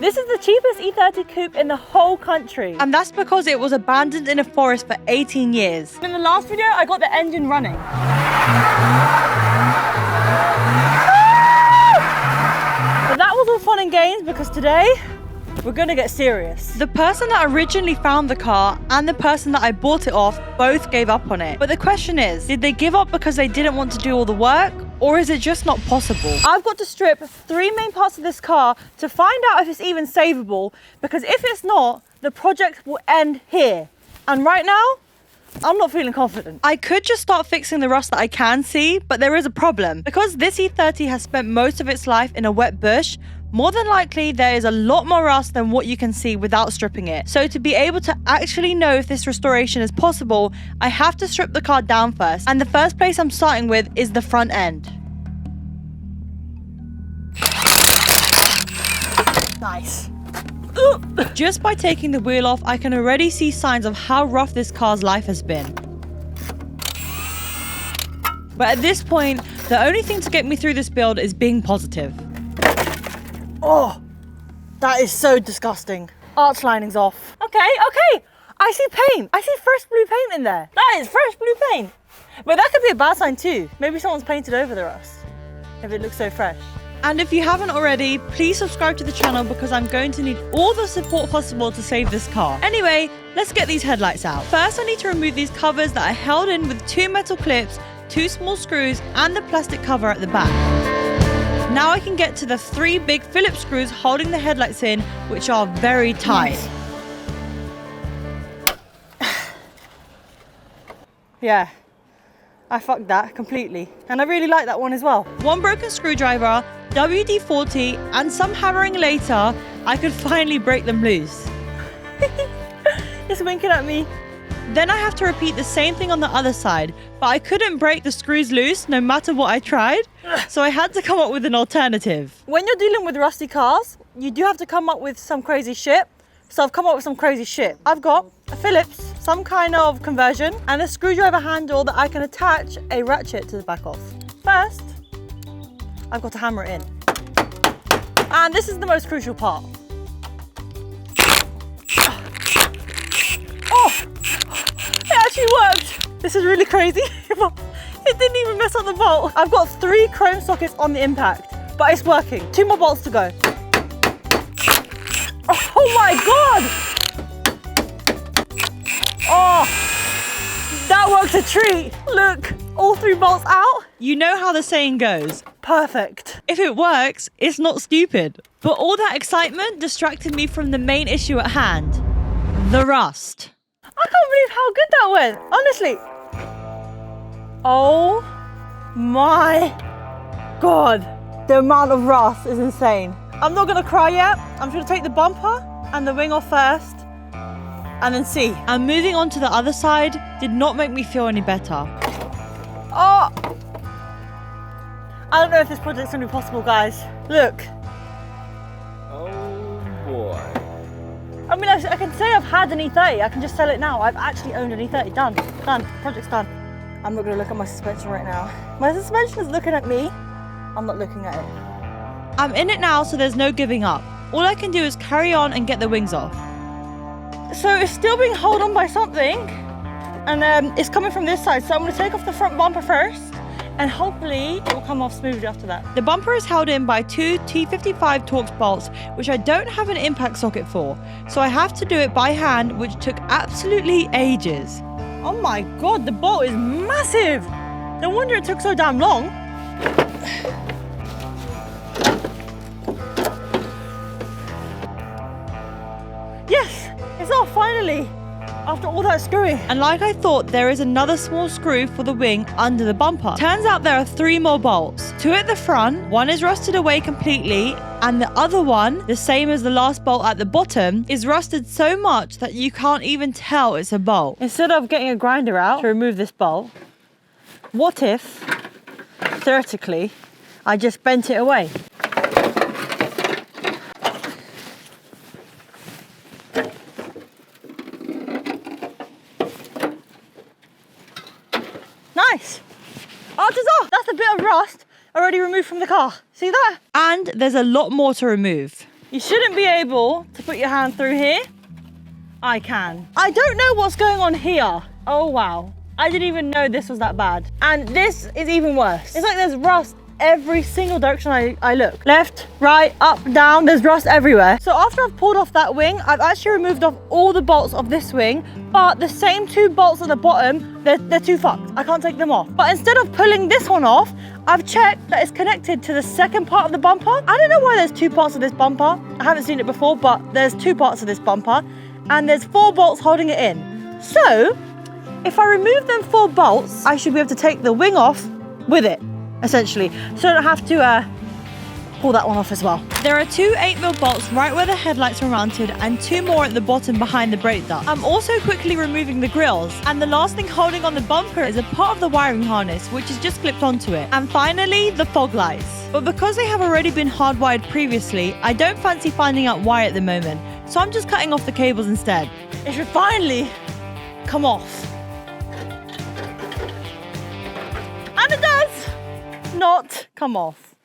This is the cheapest E30 coupe in the whole country. And that's because it was abandoned in a forest for 18 years. In the last video, I got the engine running. But that was all fun and games because today, we're gonna get serious. The person that originally found the car and the person that I bought it off both gave up on it. But the question is, did they give up because they didn't want to do all the work? Or is it just not possible? I've got to strip 3 main parts of this car to find out if it's even savable, because if it's not, the project will end here. And right now, I'm not feeling confident. I could just start fixing the rust that I can see, but there is a problem. Because this E30 has spent most of its life in a wet bush, more than likely there is a lot more rust than what you can see without stripping it. So to be able to actually know if this restoration is possible, I have to strip the car down first. And the first place I'm starting with is the front end. Nice. Just by taking the wheel off, I can already see signs of how rough this car's life has been. But at this point, the only thing to get me through this build is being positive. Oh, that is so disgusting. Arch lining's off. Okay. I see paint. I see fresh blue paint in there. That is fresh blue paint. But that could be a bad sign too. Maybe someone's painted over the rust if it looks so fresh. And if you haven't already, please subscribe to the channel because I'm going to need all the support possible to save this car. Anyway, let's get these headlights out. First, I need to remove these covers that are held in with 2 metal clips, 2 small screws, and the plastic cover at the back. Now I can get to the 3 big Phillips screws holding the headlights in, which are very tight. Yeah, I fucked that completely. And I really like that one as well. 1 broken screwdriver, WD-40, and some hammering later, I could finally break them loose. It's winking at me. Then I have to repeat the same thing on the other side, but I couldn't break the screws loose no matter what I tried, so I had to come up with an alternative. When you're dealing with rusty cars, you do have to come up with some crazy shit. So I've come up with some crazy shit. I've got a Phillips, some kind of conversion, and a screwdriver handle that I can attach a ratchet to the back of. First, I've got to hammer it in. And this is the most crucial part. Oh, it actually worked. This is really crazy. It didn't even mess up the bolt. I've got 3 chrome sockets on the impact, but it's working. 2 more bolts to go. Oh my God! Oh, that worked a treat. Look, all 3 bolts out. You know how the saying goes. Perfect. If it works, it's not stupid. But all that excitement distracted me from the main issue at hand. The rust. I can't believe how good that went, honestly. Oh my God. The amount of rust is insane. I'm not gonna cry yet. I'm gonna take the bumper and the wing off first and then see. And moving on to the other side did not make me feel any better. Oh, I don't know if this project's gonna be possible, guys. Look. Oh boy. I mean, I can say I've had an E30. I can just sell it now. I've actually owned an E30. Done. Project's done. I'm not gonna look at my suspension right now. My suspension is looking at me. I'm not looking at it. I'm in it now, so there's no giving up. All I can do is carry on and get the wings off. So it's still being held on by something, and it's coming from this side. So I'm gonna take off the front bumper first, and hopefully it will come off smoothly after that. The bumper is held in by 2 T55 Torx bolts, which I don't have an impact socket for. So I have to do it by hand, which took absolutely ages. Oh my God, the bolt is massive. No wonder it took so damn long. Yes, it's off finally, after all that screwing. And like I thought, there is another small screw for the wing under the bumper. Turns out there are 3 more bolts. 2 at the front, 1 is rusted away completely, and the other one, the same as the last bolt at the bottom, is rusted so much that you can't even tell it's a bolt. Instead of getting a grinder out to remove this bolt, what if, theoretically, I just bent it away? Nice. Arch is off. That's a bit of rust already removed from the car. See that? And there's a lot more to remove. You shouldn't be able to put your hand through here. I can. I don't know what's going on here. Oh, wow. I didn't even know this was that bad. And this is even worse. It's like there's rust every single direction I look. Left, right, up, down, there's rust everywhere. So after I've pulled off that wing, I've actually removed off all the bolts of this wing, but the same 2 bolts at the bottom, they're too fucked. I can't take them off. But instead of pulling this one off, I've checked that it's connected to the second part of the bumper. I don't know why there's 2 parts of this bumper. I haven't seen it before, but there's 2 parts of this bumper, and there's 4 bolts holding it in. So if I remove them 4 bolts, I should be able to take the wing off with it, essentially. So I don't have to pull that one off as well. There are 2 8mm bolts right where the headlights are mounted and 2 more at the bottom behind the brake duct. I'm also quickly removing the grills, and the last thing holding on the bumper is a part of the wiring harness, which is just clipped onto it. And finally, the fog lights. But because they have already been hardwired previously, I don't fancy finding out why at the moment, so I'm just cutting off the cables instead. It should finally come off. And it does not come off.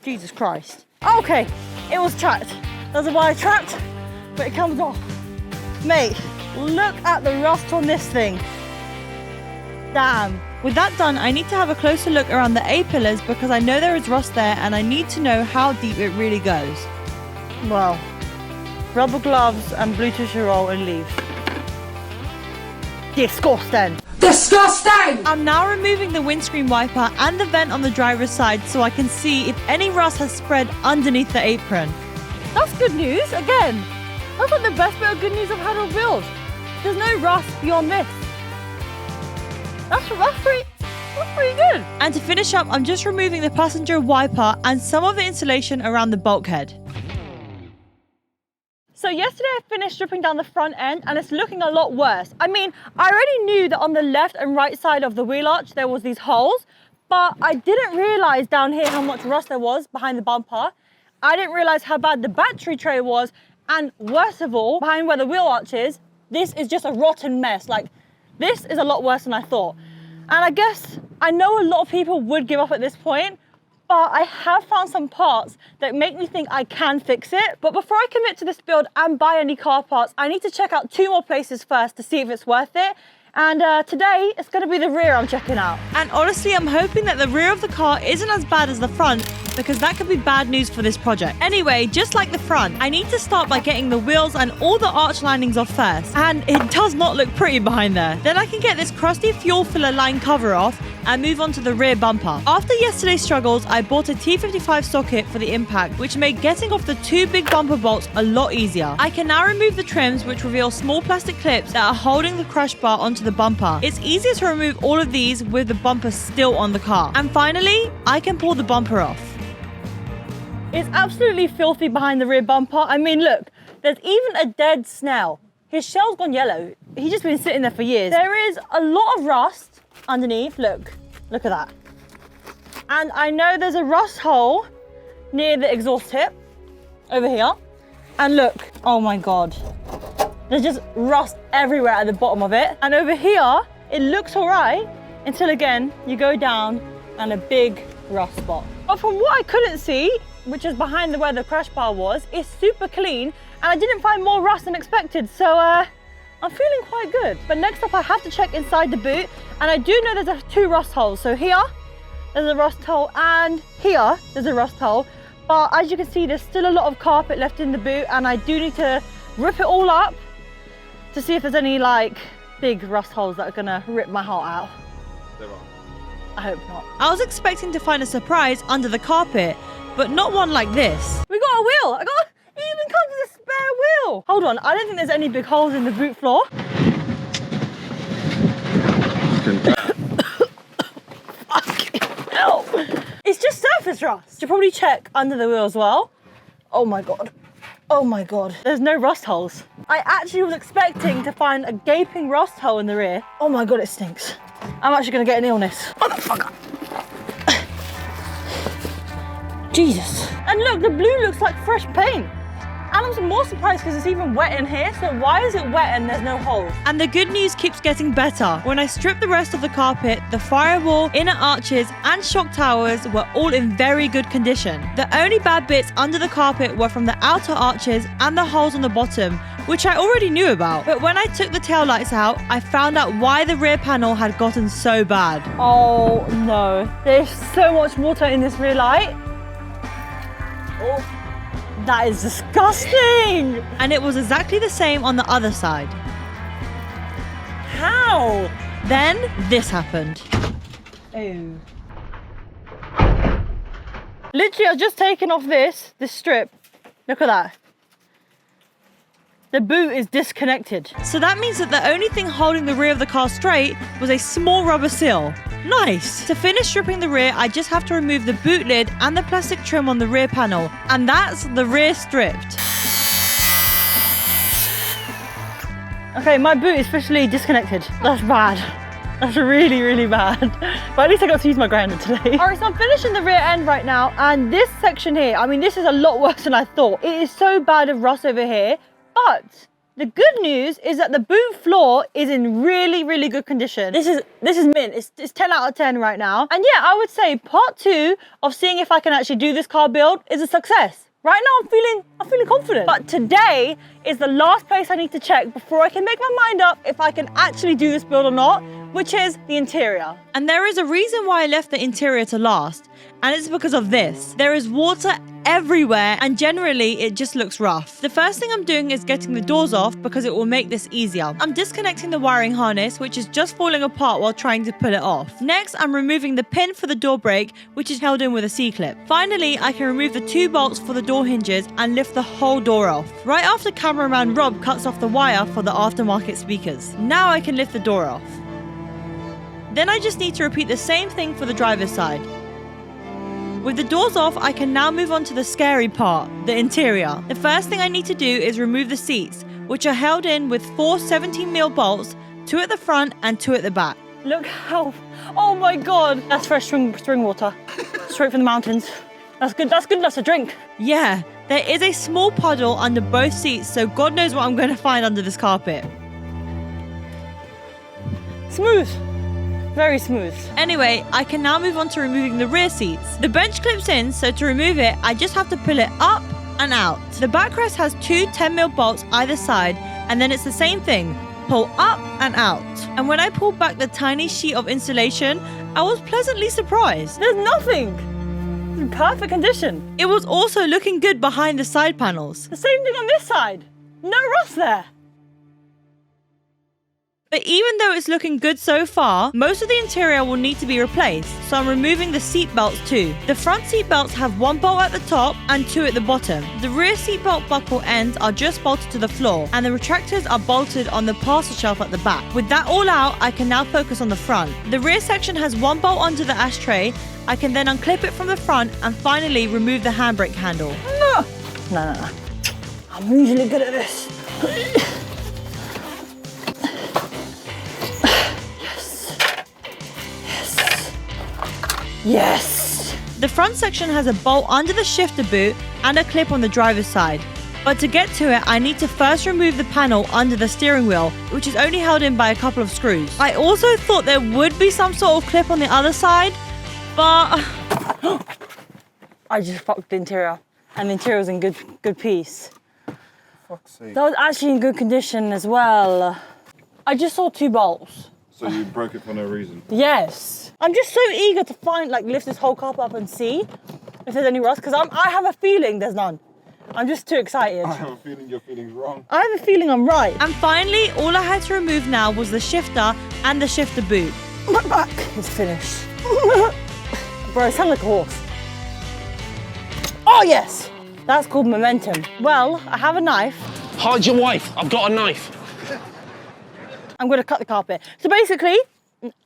Jesus Christ. Okay, it was trapped. There's a wire trapped, but it comes off. Mate, look at the rust on this thing. Damn. With that done, I need to have a closer look around the A-pillars because I know there is rust there and I need to know how deep it really goes. Well, rubber gloves and blue tissue roll and leave. Disgusting. Disgusting! I'm now removing the windscreen wiper and the vent on the driver's side so I can see if any rust has spread underneath the apron. That's good news. Again, that's like the best bit of good news I've had on build. There's no rust beyond this. That's pretty good. And to finish up, I'm just removing the passenger wiper and some of the insulation around the bulkhead. So yesterday I finished stripping down the front end and it's looking a lot worse. I mean, I already knew that on the left and right side of the wheel arch there was these holes, but I didn't realize down here how much rust there was behind the bumper. I didn't realize how bad the battery tray was, and worst of all, behind where the wheel arch is, this is just a rotten mess. Like, this is a lot worse than I thought. And I guess I know a lot of people would give up at this point, but I have found some parts that make me think I can fix it. But before I commit to this build and buy any car parts, I need to check out 2 more places first to see if it's worth it. And today, it's gonna be the rear I'm checking out. And honestly, I'm hoping that the rear of the car isn't as bad as the front, because that could be bad news for this project. Anyway, just like the front, I need to start by getting the wheels and all the arch linings off first. And it does not look pretty behind there. Then I can get this crusty fuel filler line cover off and move on to the rear bumper. After yesterday's struggles, I bought a T55 socket for the impact, which made getting off the 2 big bumper bolts a lot easier. I can now remove the trims, which reveal small plastic clips that are holding the crush bar onto the bumper. It's easier to remove all of these with the bumper still on the car. And finally, I can pull the bumper off. It's absolutely filthy behind the rear bumper. I mean, look, there's even a dead snail. His shell's gone yellow. He's just been sitting there for years. There is a lot of rust underneath. Look at that. And I know there's a rust hole near the exhaust tip over here. And look, oh my God. There's just rust everywhere at the bottom of it. And over here, it looks all right until again, you go down and a big rust spot. But from what I couldn't see, which is behind where the crash bar was, it's super clean and I didn't find more rust than expected. So I'm feeling quite good. But next up, I have to check inside the boot, and I do know there's 2 rust holes. So here, there's a rust hole, and here, there's a rust hole. But as you can see, there's still a lot of carpet left in the boot, and I do need to rip it all up to see if there's any like big rust holes that are gonna rip my heart out. There are. I hope not. I was expecting to find a surprise under the carpet, but not one like this. We got a wheel. It even comes with a spare wheel. Hold on, I don't think there's any big holes in the boot floor. Fucking hell. It's just surface rust. Should probably check under the wheel as well. Oh my God. Oh my God. There's no rust holes. I actually was expecting to find a gaping rust hole in the rear. Oh my God, it stinks. I'm actually gonna get an illness. Motherfucker. Jesus. And look, the blue looks like fresh paint. And I'm more surprised because it's even wet in here. So why is it wet and there's no holes? And the good news keeps getting better. When I stripped the rest of the carpet, the firewall, inner arches, and shock towers were all in very good condition. The only bad bits under the carpet were from the outer arches and the holes on the bottom, which I already knew about. But when I took the taillights out, I found out why the rear panel had gotten so bad. Oh no, there's so much water in this rear light. Oh, that is disgusting. And it was exactly the same on the other side. How? Then this happened. Oh. Literally, I've just taken off this strip. Look at that. The boot is disconnected. So that means that the only thing holding the rear of the car straight was a small rubber seal. Nice! To finish stripping the rear, I just have to remove the boot lid and the plastic trim on the rear panel. And that's the rear stripped. Okay, my boot is officially disconnected. That's bad. That's really, really bad. But at least I got to use my grinder today. All right, so I'm finishing the rear end right now. And this section here, I mean, this is a lot worse than I thought. It is so bad of rust over here. But the good news is that the boot floor is in really, really good condition. This is mint. It's 10 out of 10 right now. And yeah, I would say part 2 of seeing if I can actually do this car build is a success. Right now, I'm feeling confident. But today is the last place I need to check before I can make my mind up if I can actually do this build or not, which is the interior. And there is a reason why I left the interior to last, and it's because of this. There is water everywhere, and generally it just looks rough. The first thing I'm doing is getting the doors off because it will make this easier. I'm disconnecting the wiring harness, which is just falling apart while trying to pull it off. Next, I'm removing the pin for the door brake, which is held in with a C-clip. Finally, I can remove the 2 bolts for the door hinges and lift the whole door off. Right after cameraman Rob cuts off the wire for the aftermarket speakers. Now I can lift the door off. Then I just need to repeat the same thing for the driver's side. With the doors off, I can now move on to the scary part, the interior. The first thing I need to do is remove the seats, which are held in with 4 17mm bolts, 2 at the front and 2 at the back. Look how, oh my God. That's fresh spring water, straight from the mountains. That's good enough to drink. Yeah, there is a small puddle under both seats, so God knows what I'm going to find under this carpet. Smooth. Very smooth. Anyway, I can now move on to removing the rear seats. The bench clips in, so to remove it, I just have to pull it up and out. The backrest has 2 10mm bolts either side, and then it's the same thing. Pull up and out. And when I pulled back the tiny sheet of insulation, I was pleasantly surprised. There's nothing. It's in perfect condition. It was also looking good behind the side panels. The same thing on this side. No rust there. But even though it's looking good so far, most of the interior will need to be replaced, so I'm removing the seat belts too. The front seat belts have 1 bolt at the top and 2 at the bottom. The rear seat belt buckle ends are just bolted to the floor, and the retractors are bolted on the parcel shelf at the back. With that all out, I can now focus on the front. The rear section has 1 bolt onto the ashtray. I can then unclip it from the front and finally remove the handbrake handle. No. I'm usually good at this. Yes! The front section has a bolt under the shifter boot and a clip on the driver's side. But to get to it, I need to first remove the panel under the steering wheel, which is only held in by a couple of screws. I also thought there would be some sort of clip on the other side, but... I just fucked the interior, and the interior was in good piece. Fuck's sake. That was actually in good condition as well. I just saw 2 bolts. So you broke it for no reason? Yes. I'm just so eager to find, lift this whole carpet up and see if there's any rust, because I have a feeling there's none. I'm just too excited. I have a feeling your feeling's wrong. I have a feeling I'm right. And finally, all I had to remove now was the shifter and the shifter boot. My back is finished. Bro, I sound like a horse. Oh yes! That's called momentum. Well, I have a knife. Hide your wife, I've got a knife. I'm gonna cut the carpet. So basically,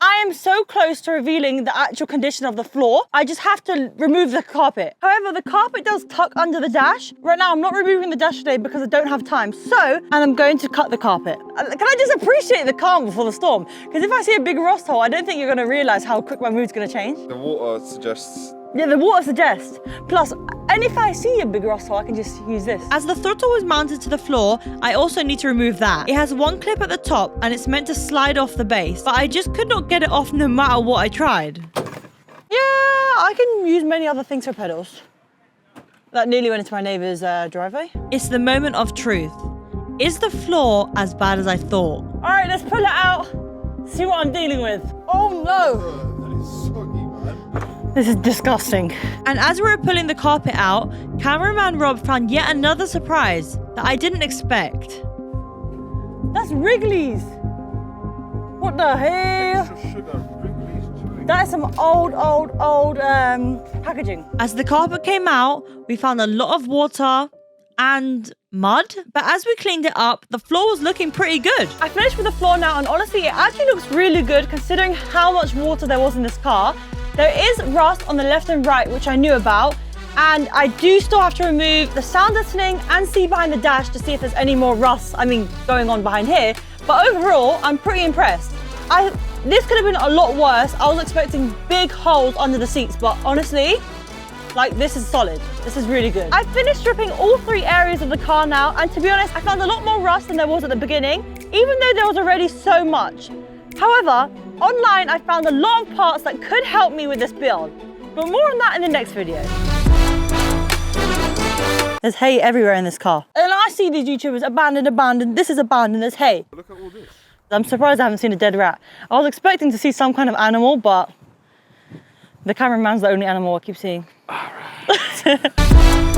I am so close to revealing the actual condition of the floor. I just have to remove the carpet. However, the carpet does tuck under the dash. Right now, I'm not removing the dash today because I don't have time. And I'm going to cut the carpet. Can I just appreciate the calm before the storm? Because if I see a big rust hole, I don't think you're gonna realize how quick my mood's gonna change. The water suggests Yeah, the water suggests. Plus, and if I see a big rust hole, I can just use this. As the throttle was mounted to the floor, I also need to remove that. It has one clip at the top and it's meant to slide off the base, but I just could not get it off no matter what I tried. Yeah, I can use many other things for pedals. That nearly went into my neighbour's driveway. It's the moment of truth. Is the floor as bad as I thought? All right, let's pull it out. See what I'm dealing with. Oh no! That is soggy, man. This is disgusting. And as we were pulling the carpet out, cameraman Rob found yet another surprise that I didn't expect. That's Wrigley's. What the hell? Extra sugar, Wrigley's chewing. That is some old packaging. As the carpet came out, we found a lot of water and mud. But as we cleaned it up, the floor was looking pretty good. I finished with the floor now, and honestly, it actually looks really good considering how much water there was in this car. There is rust on the left and right, which I knew about, and I do still have to remove the sound deadening and see behind the dash to see if there's any more rust, going on behind here. But overall, I'm pretty impressed. This could have been a lot worse. I was expecting big holes under the seats, but honestly, this is solid. This is really good. I've finished stripping all 3 areas of the car now, and to be honest, I found a lot more rust than there was at the beginning, even though there was already so much. However, online I found a lot of parts that could help me with this build, but more on that in the next video. There's hay everywhere in this car. And I see these YouTubers abandoned, this is abandoned, there's hay. Look at all this. I'm surprised I haven't seen a dead rat. I was expecting to see some kind of animal, but the cameraman's the only animal I keep seeing. All right.